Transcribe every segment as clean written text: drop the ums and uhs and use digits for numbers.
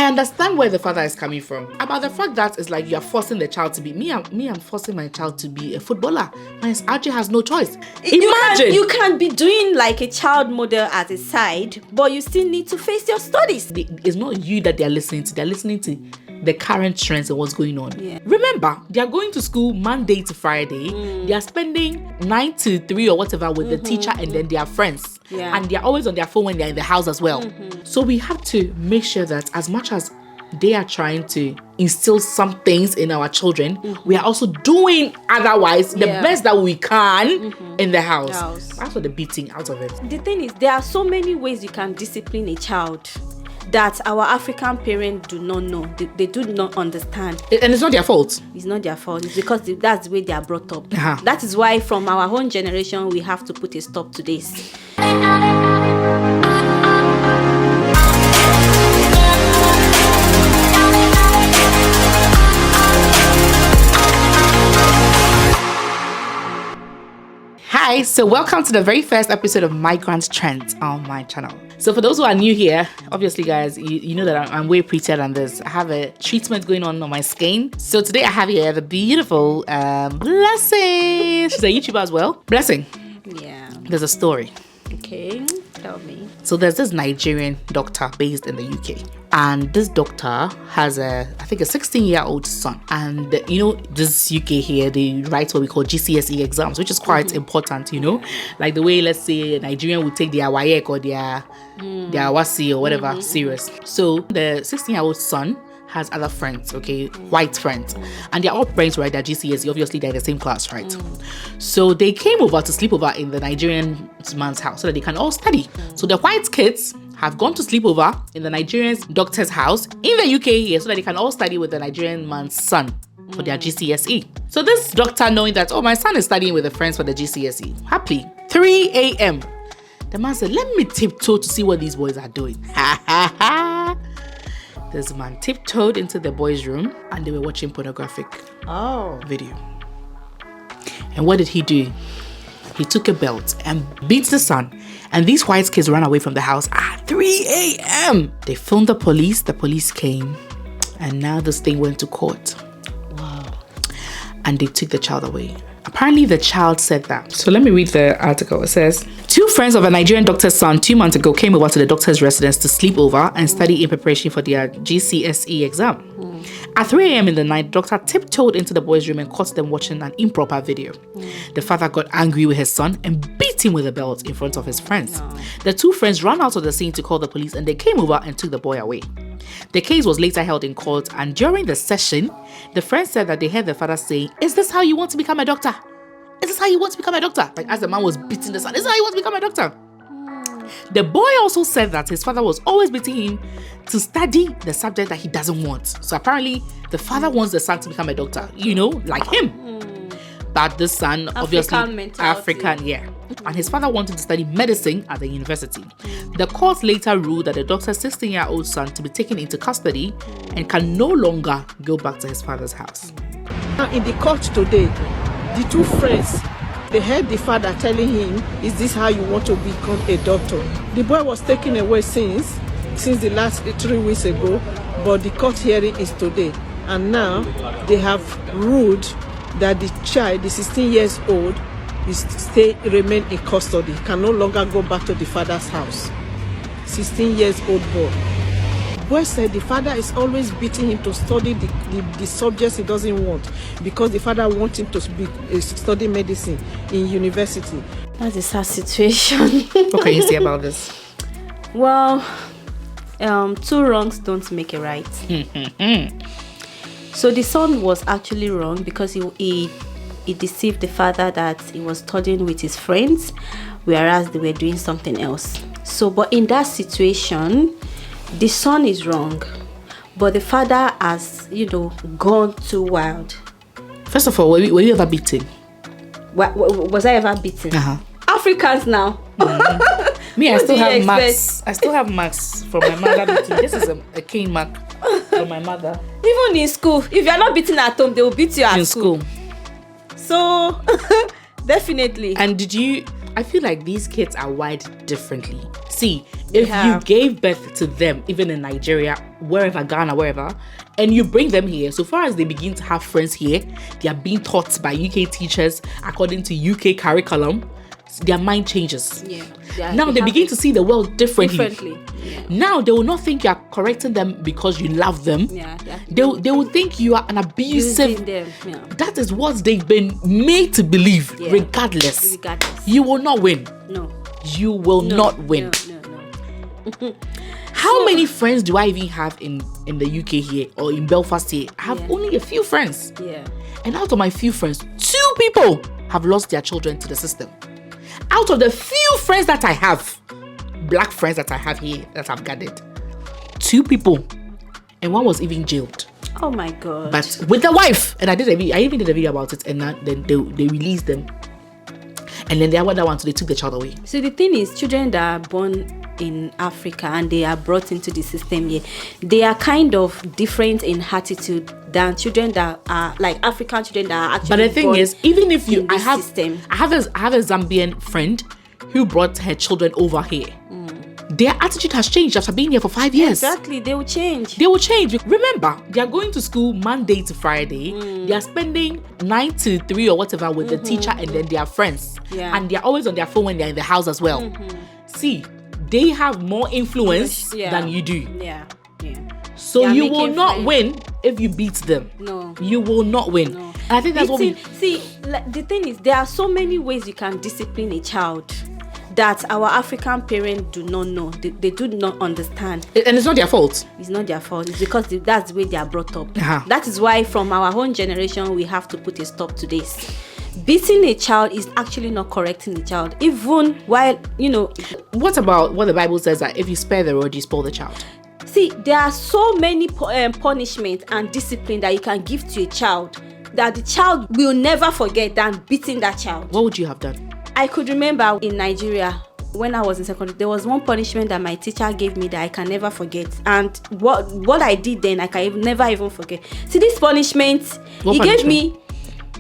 I understand where the father is coming from about the fact that it's like you are forcing the child to be I'm forcing my child to be a footballer. My RJ has no choice. Imagine you can be doing like a child model as a side, but you still need to face your studies. It's not you that they're listening to. They're listening to the current trends and what's going on. Yeah. Remember, they are going to school Monday to Friday. They are spending 9 to 3 or whatever with the teacher and then their friends. Yeah. And they're always on their phone when they're in the house as well. So we have to make sure that as much as they are trying to instill some things in our children, we are also doing otherwise the best that we can in the house. That's what the beating out of it. The thing is, there are so many ways you can discipline a child that our African parents do not know. They do not understand. And it's not their fault. It's not their fault. It's because that's the way they are brought up. Uh-huh. That is why from our own generation, we have to put a stop to this. Hi, so welcome to the very first episode of Migrant Trends on my channel. So for those who are new here, obviously guys, you know that I'm way prettier than this. I have a treatment going on my skin. So today I have here the beautiful Blessing. She's a YouTuber as well. Blessing. Yeah. There's a story. Okay, tell me. So there's this Nigerian doctor based in the UK. And this doctor has I think a 16-year-old son. And this UK here, they write what we call GCSE exams, which is quite important, like the way, let's say, a Nigerian would take their WAEC or their WASI or whatever serious. So the 16-year-old son has other friends, white friends, and they're all friends, right? They're GCSE, obviously they're in the same class, right? So they came over to sleep over in the Nigerian man's house so that they can all study. So the white kids have gone to sleep over in the Nigerian doctor's house in the UK here so that they can all study with the Nigerian man's son for their GCSE. So this doctor, knowing that, my son is studying with the friends for the GCSE, happily, 3 a.m. The man said, let me tiptoe to see what these boys are doing. This man tiptoed into the boys' room and they were watching pornographic video. And what did he do? He took a belt and beat the son. And these white kids ran away from the house at 3 a.m. They phoned the police. The police came. And now this thing went to court. Wow. And they took the child away. Apparently the child said that. So let me read the article. It says, 2 friends of a Nigerian doctor's son 2 months ago came over to the doctor's residence to sleep over and study in preparation for their GCSE exam. At 3 a.m. in the night, the doctor tiptoed into the boys' room and caught them watching an improper video. The father got angry with his son and beat him with a belt in front of his friends. The 2 friends ran out of the scene to call the police and they came over and took the boy away. The case was later held in court, and during the session, the friends said that they heard the father saying, "Is this how you want to become a doctor? Is this how you want to become a doctor?" Like as the man was beating the son, "Is this how you want to become a doctor?" The boy also said that his father was always beating him to study the subject that he doesn't want. So apparently, the father wants the son to become a doctor, like him. But the son, obviously, African, yeah. And his father wanted to study medicine at the university. The court later ruled that the doctor's 16-year-old son to be taken into custody and can no longer go back to his father's house. Now in the court today, the 2 friends, they heard the father telling him, "Is this how you want to become a doctor?" The boy was taken away since the last 3 weeks ago, but the court hearing is today. And now they have ruled that the child, the 16 years old, remain in custody, can no longer go back to the father's house. 16 years old boy. Boy said the father is always beating him to study the subjects he doesn't want because the father wants him to study medicine in university. That's a sad situation. What can you say about this? Well, 2 wrongs don't make a right. So the son was actually wrong because he deceived the father that he was studying with his friends, whereas they were doing something else. So, but in that situation, the son is wrong, but the father has, gone too wild. First of all, were you ever beaten? Was I ever beaten? Africans now. Me, I still have marks. I still have marks from my mother beating. This is a cane mark from my mother. Even in school, if you're not beaten at home, they will beat you at school. So, definitely. And did you I feel like these kids are wired differently. See, if you gave birth to them, even in Nigeria, wherever, Ghana, wherever, and you bring them here, so far as they begin to have friends here, they are being taught by UK teachers according to UK curriculum. Their mind changes. Now they begin to see the world differently. Now they will not think you are correcting them because you love them. They will think you are an abusive. That is what they've been made to believe. Regardless, you will not win. You will not win. How many friends do I even have in the UK here or in Belfast here? I have only a few friends. And out of my few friends, 2 people have lost their children to the system. Out of the few friends that I have, black friends that I have here that I've gathered, 2 people, and one was even jailed. Oh my God! But with the wife, and I even did a video about it, and then they released them, and then the other one, so they took the child away. So the thing is, children that are born in Africa and they are brought into the system here, they are kind of different in attitude than children that are like African children that are actually. But the thing is, even if you, I have a Zambian friend who brought her children over here. Their attitude has changed after being here for 5 years. Exactly, they will change. Remember, they are going to school Monday to Friday. They are spending 9 to 3 or whatever with the teacher and then their friends. And they are always on their phone when they are in the house as well. See, they have more influence than you do. So you will not win if you beat them. No. You will not win. No. And I think that's See, like, the thing is, there are so many ways you can discipline a child that our African parents do not know. They do not understand. And it's not their fault. It's not their fault. It's because that's the way they are brought up. That is why from our own generation, we have to put a stop to this. Beating a child is actually not correcting the child. Even while, What about what the Bible says that if you spare the rod, you spoil the child? See, there are so many punishment and discipline that you can give to a child that the child will never forget than beating that child. What would you have done? I could remember in Nigeria when I was in secondary, there was one punishment that my teacher gave me that I can never forget. And what I did then, I can never even forget. See, this punishment, gave me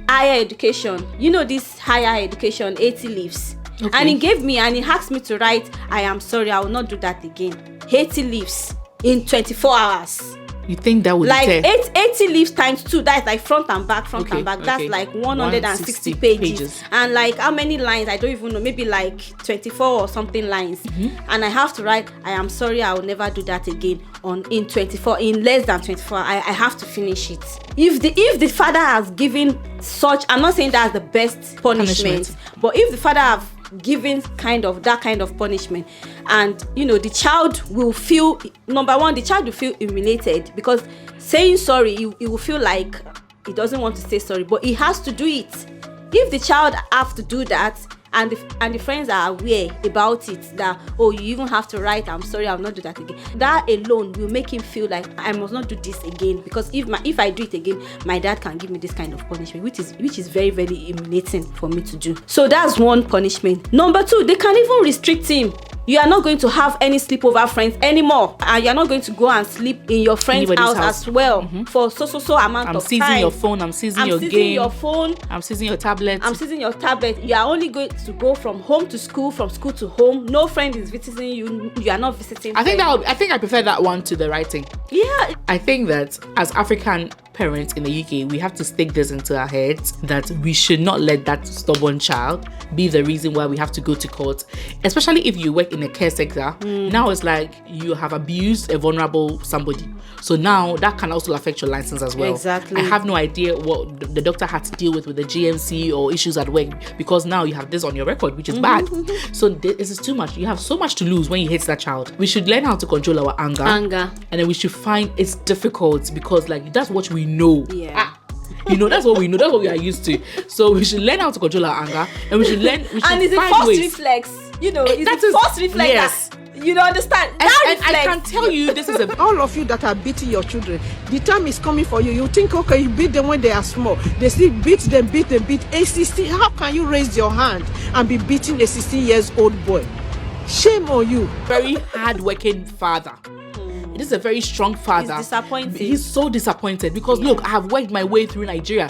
higher education. This higher education, 80 leaves. Okay. And he gave me, and he asked me to write, I am sorry, I will not do that again. 80 leaves in 24 hours. You think that would like 80 leaves times 2, that's like front and back, that's like 160 pages. And like how many lines, I don't even know, maybe like 24 or something lines. And I have to write, I am sorry, I will never do that again in less than 24. I have to finish it. If the father has given such, I'm not saying that's the best punishment. But if the father have given that kind of punishment, and the child will feel, number one, the child will feel humiliated, because saying sorry, he will feel like he doesn't want to say sorry, but he has to do it. If the child have to do that, and the friends are aware about it, that you even have to write, I'm sorry, I'll not do that again, that alone will make him feel like I must not do this again, because if I do it again, my dad can give me this kind of punishment, which is very, very humiliating for me to do. So that's one punishment. Number 2, they can even restrict him. You are not going to have any sleepover friends anymore, and you are not going to go and sleep in your friend's house as well for so amount of time. I'm seizing your phone, I'm seizing your game, your phone, I'm seizing your tablet. You are only going to go from home to school, from school to home. No friend is visiting you. You are not visiting. I think I prefer that one to the writing. Yeah. I think that as African parents in the UK, we have to stick this into our heads that we should not let that stubborn child be the reason why we have to go to court, especially if you work in a care sector. Now it's like you have abused a vulnerable somebody, so now that can also affect your license as well. Exactly. I have no idea what the doctor had to deal with the GMC or issues at work, because now you have this on your record, which is bad. So this is too much. You have so much to lose when you hate that child. We should learn how to control our anger, and then we should find it's difficult, because like that's what we know. That's what we know, that's what we are used to. So we should learn how to control our anger, and we should and it's a first reflex, it's a first reflex. Yes. You don't understand. And I can tell you, this is all of you that are beating your children, the time is coming for you. You think, okay, you beat them when they are small. They still beat them. A 16, how can you raise your hand and be beating a 16-year-old boy? Shame on you. Very hard-working father. It is a very strong father. He's disappointed. He's so disappointed because look, I have worked my way through Nigeria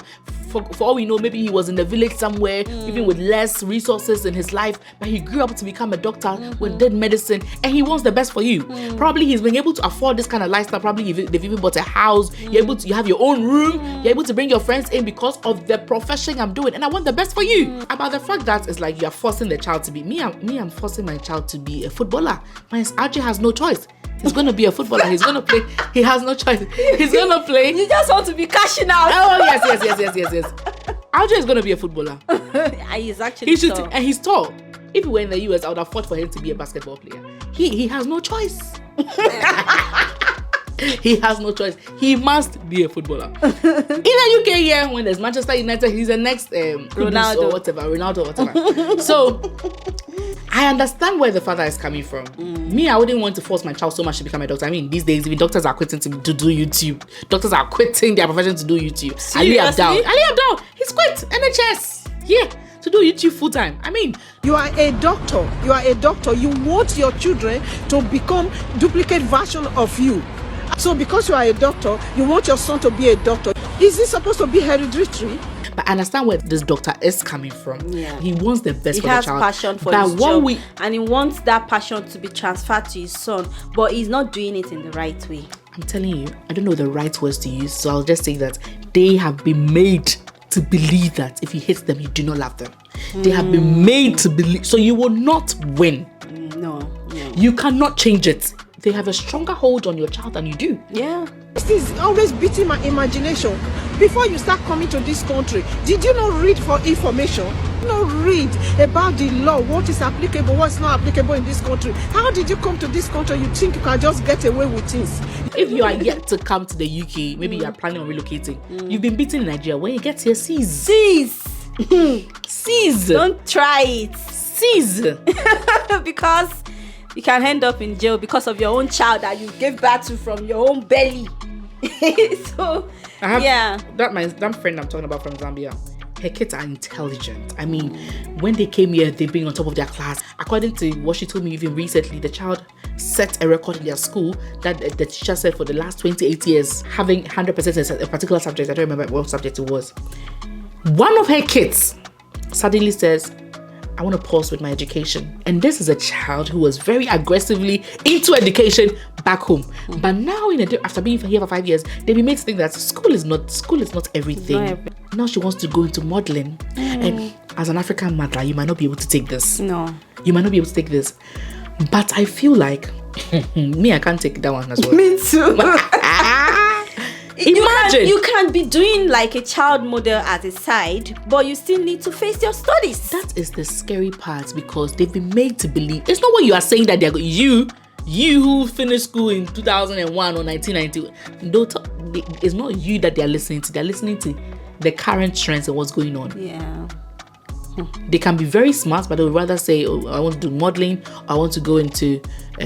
for all we know, maybe he was in the village somewhere, even with less resources in his life, but he grew up to become a doctor with did medicine, and he wants the best for you. Probably he's been able to afford this kind of lifestyle. Probably they've even bought a house. You have your own room. You're able to bring your friends in because of the profession I'm doing, and I want the best for you. About the fact that it's like you're forcing the child to be I'm forcing my child to be a footballer. My RJ has no choice. He's going to be a footballer. He's going to play. He has no choice. He's going to play. You just want to be cashing out. Oh, yes. RJ is going to be a footballer. He's actually tall. And he's tall. If he were in the US, I would have fought for him to be a basketball player. He has no choice. He has no choice. He must be a footballer. In the UK here, when there's Manchester United, he's the next Ronaldo or whatever. So I understand where the father is coming from. Me, I wouldn't want to force my child so much to become a doctor. I mean, these days, even doctors are quitting to do YouTube. Doctors are quitting their profession to do YouTube. Ali Abdal, he's quit NHS. Yeah. To do YouTube full time. I mean, you are a doctor. You want your children to become duplicate version of you. So because you are a doctor, you want your son to be a doctor. Is this supposed to be hereditary? But I understand where this doctor is coming from. Yeah. He wants the best for the child. He has passion for his job, and he wants that passion to be transferred to his son, but he's not doing it in the right way. I'm telling you, I don't know the right words to use, so I'll just say that they have been made to believe that if you hate them, you do not love them. They have been made to believe, so you will not win. No. You cannot change it. They have a stronger hold on your child than you do. Yeah. This is always beating my imagination. Before you start coming to this country, did you not read for information? Not read about the law, what is applicable, what's not applicable in this country. How did you come to this country? You think you can just get away with things? If you are yet to come to the UK, maybe you are planning on relocating. You've been beaten in Nigeria. When you get here, seize. Don't try it. Seize. Because you can end up in jail because of your own child that you gave birth to from your own belly. So, that friend I'm talking about from Zambia, her kids are intelligent. I mean, when they came here, they've been on top of their class. According to what she told me even recently, the child set a record in their school that the teacher said for the last 28 years, having 100% in a particular subject. I don't remember what subject it was. One of her kids suddenly says, I want to pause with my education. And this is a child who was very aggressively into education back home. But now, after being here for 5 years, they've been made to think that school is not everything. Now she wants to go into modeling. And as an African mother, you might not be able to take this. No. You might not be able to take this. But I feel like, I can't take that one as well. Me too. Imagine you can be doing like a child model at a side, but you still need to face your studies. That is the scary part, because they've been made to believe. It's not what you are saying that they're you who finished school in 2001 or 1990. It's not you that they're listening to. They're listening to the current trends and what's going on. Yeah. They can be very smart, but they would rather say, oh, I want to do modeling, I want to go into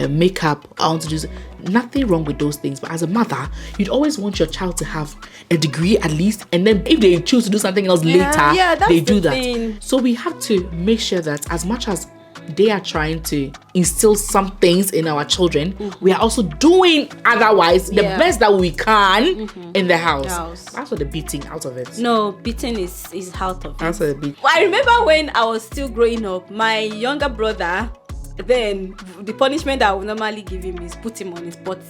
makeup, I want to do nothing wrong with those things. But as a mother, you'd always want your child to have a degree at least, and then if they choose to do something else later, they do that. Thing. So we have to make sure that as much as they are trying to instill some things in our children, we are also doing otherwise the best that we can in the house. That's what the beating out of it. No, beating is out of it. That's what the beating. I remember when I was still growing up, my younger brother, then the punishment that I would normally give him is put him on his potty.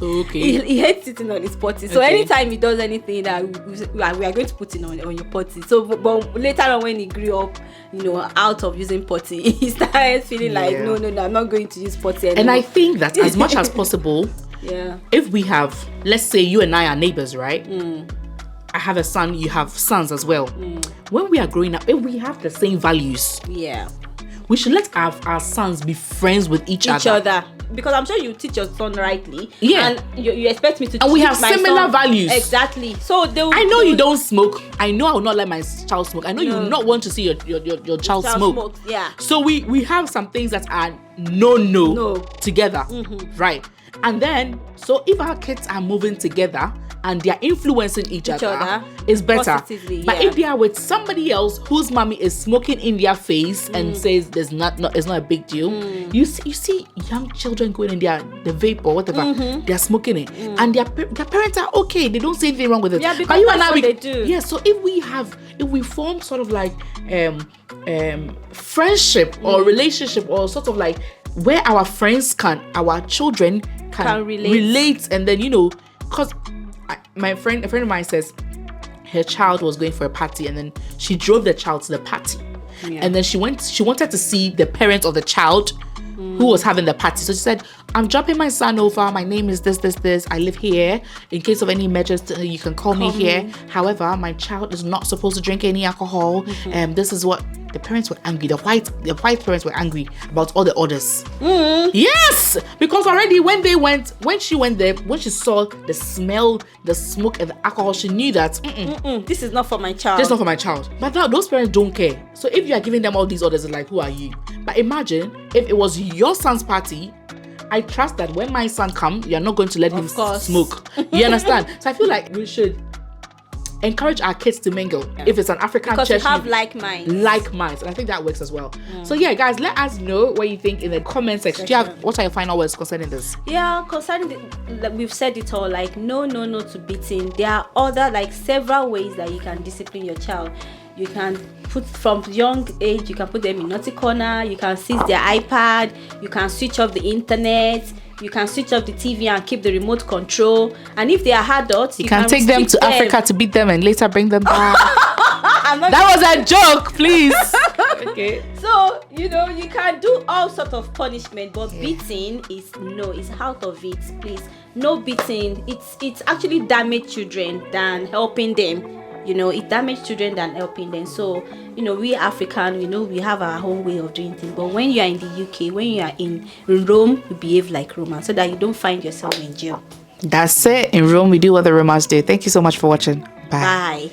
Okay. He hates sitting on his potty. So anytime he does anything that we are going to put him on your potty. So but later on, when he grew up, out of using potty, he started feeling like no, I'm not going to use potty anymore. And I think that as much as possible, if we have, let's say you and I are neighbors, right? I have a son, you have sons as well. When we are growing up, if we have the same values, we should let our sons be friends with each other. Because I'm sure you teach your son rightly. Yeah. And you expect me to teach my son. And we have similar values. Exactly. So I know you don't smoke. I know I will not let my child smoke. I know you will not want to see your child smoke. Yeah. So we have some things that are no together. Right. And then, so if our kids are moving together and they're influencing each other, it's better. Positively, but if they are with somebody else whose mommy is smoking in their face and says it's not a big deal, you see young children going in there, the vape or whatever, they're smoking it, and their parents are okay. They don't say anything wrong with it. Yeah, because but you that's and I, what they do. Yeah, so if we form sort of like friendship or relationship, or sort of like where our children can relate, and then because a friend of mine says her child was going for a party, and then she drove the child to the party, and then she wanted to see the parents of the child who was having the party. So she said, I'm dropping my son over. My name is this. I live here. In case of any emergency, you can call me here. However, my child is not supposed to drink any alcohol. This is what the parents were angry. The white parents were angry about all the orders. Yes, because already when she went there, when she saw the smell, the smoke, and the alcohol, she knew that this is not for my child. This is not for my child. But now those parents don't care. So if you are giving them all these orders, it's like, who are you? But imagine if it was your son's party. I trust that when my son comes, you're not going to let him smoke. You understand? So I feel like we should encourage our kids to mingle. If it's an African church, because we have like minds. And I think that works as well. So yeah, guys, let us know what you think in the comment section. What are your final words concerning this? Yeah, we've said it all. Like no to beating. There are other several ways that you can discipline your child. You can put from young age, you can put them in naughty corner, you can seize their iPad, you can switch off the internet, you can switch off the TV and keep the remote control. And if they are adults, you can take them to Africa to beat them and later bring them back. That was a joke, please. Okay. So, you can do all sorts of punishment, but beating is out of it, please. No beating. It's actually damage children than helping them. It damages children than helping them. So, we African, we have our own way of doing things. But when you are in the UK, when you are in Rome, you behave like Romans so that you don't find yourself in jail. That's it. In Rome, we do what the Romans do. Thank you so much for watching. Bye. Bye.